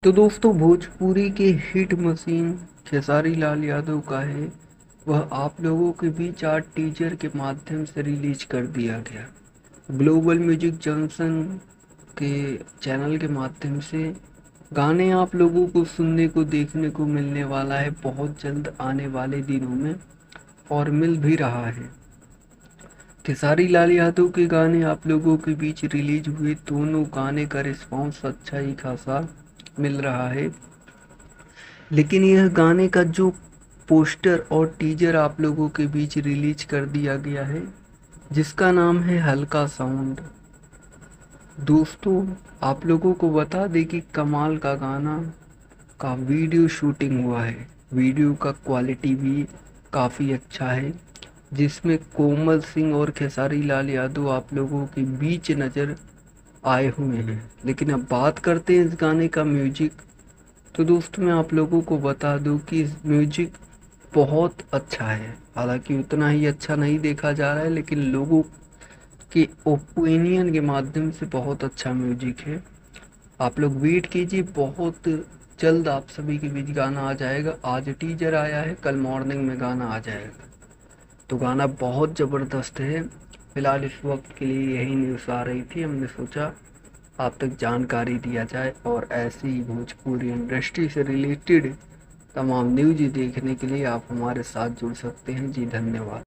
तो दोस्तों भोजपुरी के हिट मशीन खेसारी लाल यादव का है वह आप लोगों के बीच आज टीजर के माध्यम से रिलीज कर दिया गया। ग्लोबल म्यूजिक जंक्शन के चैनल के माध्यम से गाने आप लोगों को सुनने को देखने को मिलने वाला है बहुत जल्द आने वाले दिनों में और मिल भी रहा है। खेसारी लाल यादव के गाने आप लोगों के बीच रिलीज हुए, दोनों गाने का रिस्पॉन्स अच्छा ही खासा मिल रहा है। लेकिन यह गाने का जो पोस्टर और टीजर आप लोगों के बीच रिलीज कर दिया गया है जिसका नाम है हल्का साउंड। दोस्तों आप लोगों को बता दें कि कमाल का गाना का वीडियो शूटिंग हुआ है। वीडियो का क्वालिटी भी काफ़ी अच्छा है जिसमें कोमल सिंह और खेसारी लाल यादव आप लोगों के बीच नज़र आए हुए हैं। लेकिन अब बात करते हैं इस गाने का म्यूजिक। तो दोस्तों मैं आप लोगों को बता दूं कि म्यूजिक बहुत अच्छा है, हालांकि उतना ही अच्छा नहीं देखा जा रहा है लेकिन लोगों के ओपिनियन के माध्यम से बहुत अच्छा म्यूजिक है। आप लोग वेट कीजिए, बहुत जल्द आप सभी के बीच गाना आ जाएगा। आज टीजर आया है, कल मॉर्निंग में गाना आ जाएगा। तो गाना बहुत ज़बरदस्त है। फिलहाल इस वक्त के लिए यही न्यूज़ आ रही थी, हमने सोचा आप तक जानकारी दिया जाए और ऐसी ही भोजपुरी इंडस्ट्री से रिलेटेड तमाम न्यूज़ देखने के लिए आप हमारे साथ जुड़ सकते हैं। जी धन्यवाद।